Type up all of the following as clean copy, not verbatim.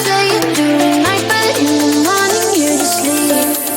Say it during night, but in the morning you're just sleep.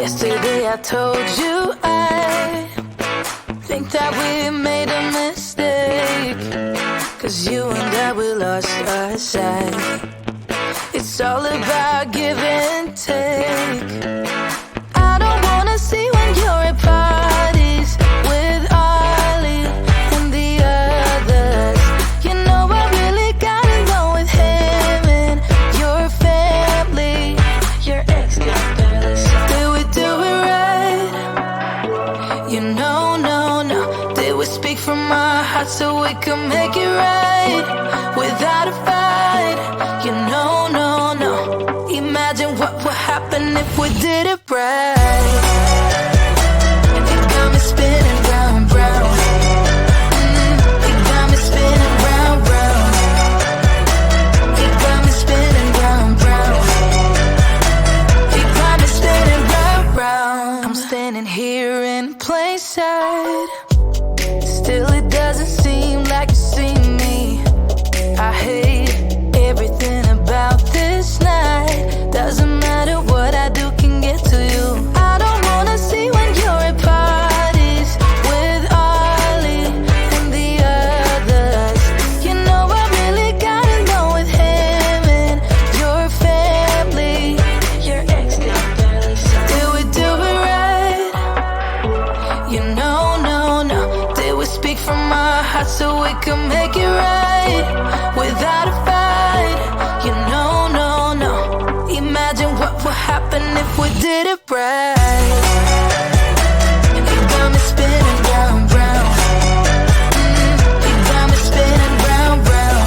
Yesterday I told you I think that we made a mistake, 'cause you and I, we lost our sight. It's all about give and take. I don't wanna see when you're at parties with Ollie and the others. You know I really gotta go with him and your family. Your ex got barely said, did we do it right? You know, no. Did we speak from our hearts so we could make it right without a fight? You know, no. Imagine what would happen if we did it right. You got me spinning round, round. You got me spinning round, round. You got me spinning round, round. You got me spinning round, round. I'm standing here in plain sight. Still it doesn't seem like you see me. I hate everything about this night. Doesn't matter what I do can get to you. I don't wanna see when you're at parties with Ollie and the others. You know I really gotta go with him and your family. Your ex got barely said, did we do it right? You know, no. Did we speak from our hearts so we could make it right without a fight? You know, no. Imagine what would happen if we did it right. You got me spinning round, round. You got me spinning round, round.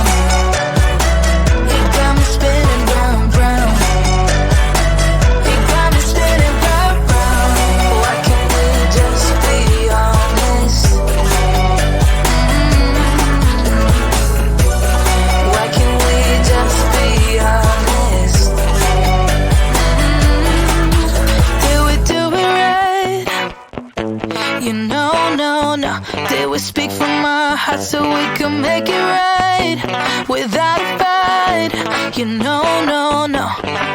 You got me spinning round, round. You got me spinning round, round. Why can't we just be honest? Why can't we just be honest? Did we do it right? You know, no. Did we speak from our hearts so we could make it right without a fight? You know, no.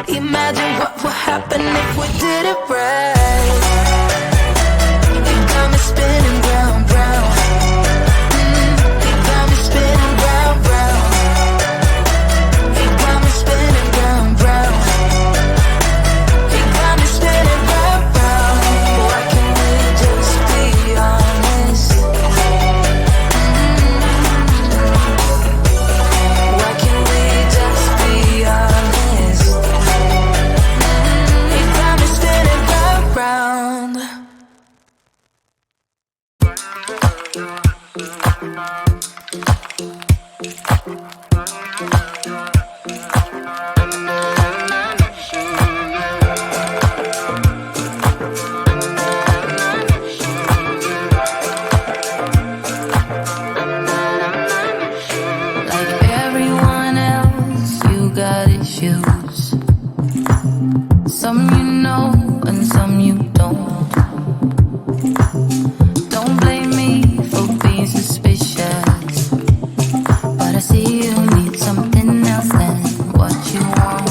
Imagine what would happen if we did it right. You got me spinning round, round. You got me spinning round, round. You got me spinning round, round. You got me spinning round, round. Why can't we just be honest? Why can't we just be honest? You got me spinning round, round. Like everyone else, you got issues. Some you know and some you don't. Don't blame me for being suspicious, but I see you need something else than what you want.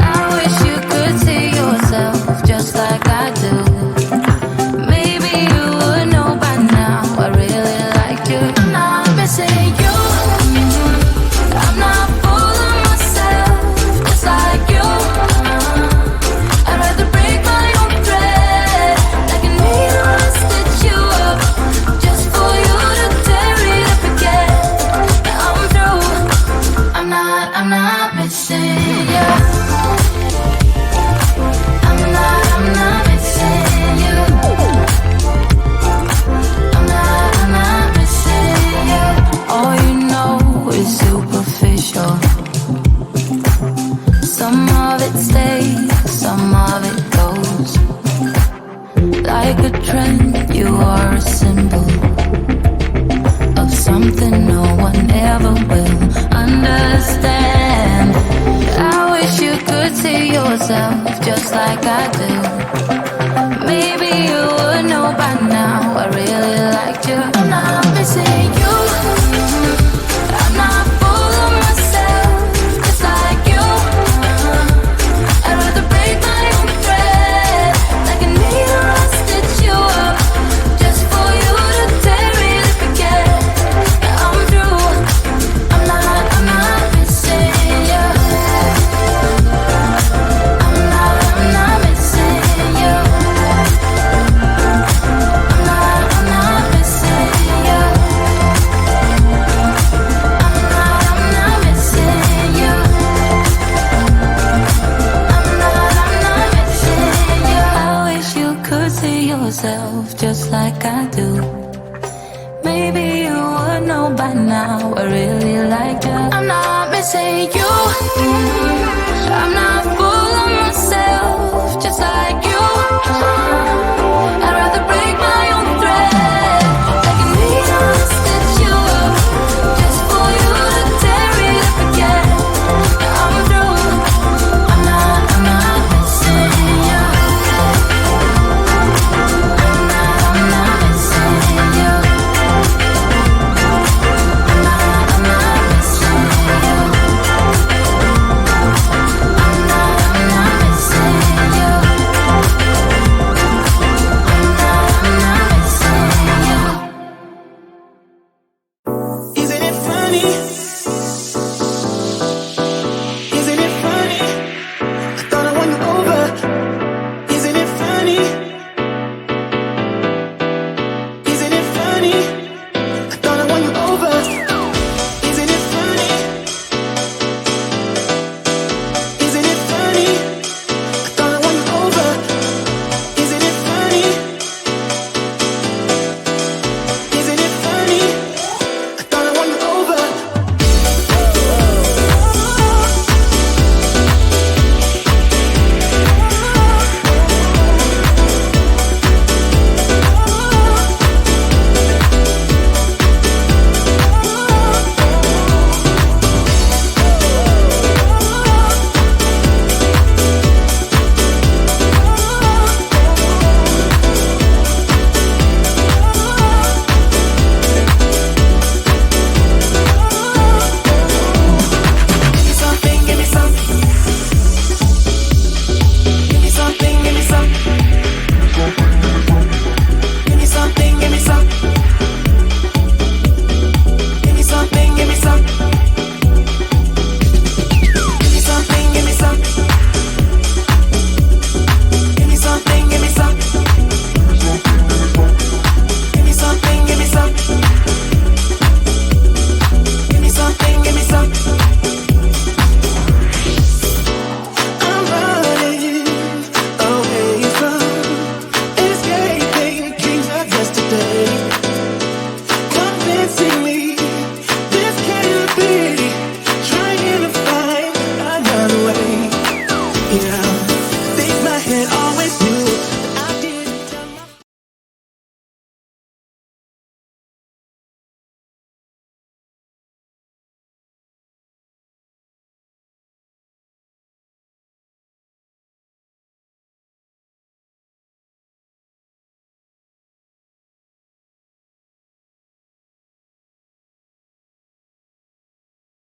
I wish you could see yourself just like I do. Maybe you would know by now I really like you. I'm not missing you. I'm not fooling myself just like you. I'd rather break my own thread like a needle and stitch you up just for you to tear it up again. Now I'm through. I'm not missing you. I'm not missing you. I'm not missing you. All you know is superficial. Some of it stays, some of it goes. Like a trend, you are a symbol of something no one ever will understand. I wish you could see yourself just like I do. Maybe you would know by now I really liked you. I'm not missing you. I'm not fooling myself just like you. I'd rather break my own thread yourself just like I do. Maybe you would know by now I really like you. I'm not missing you. I'm not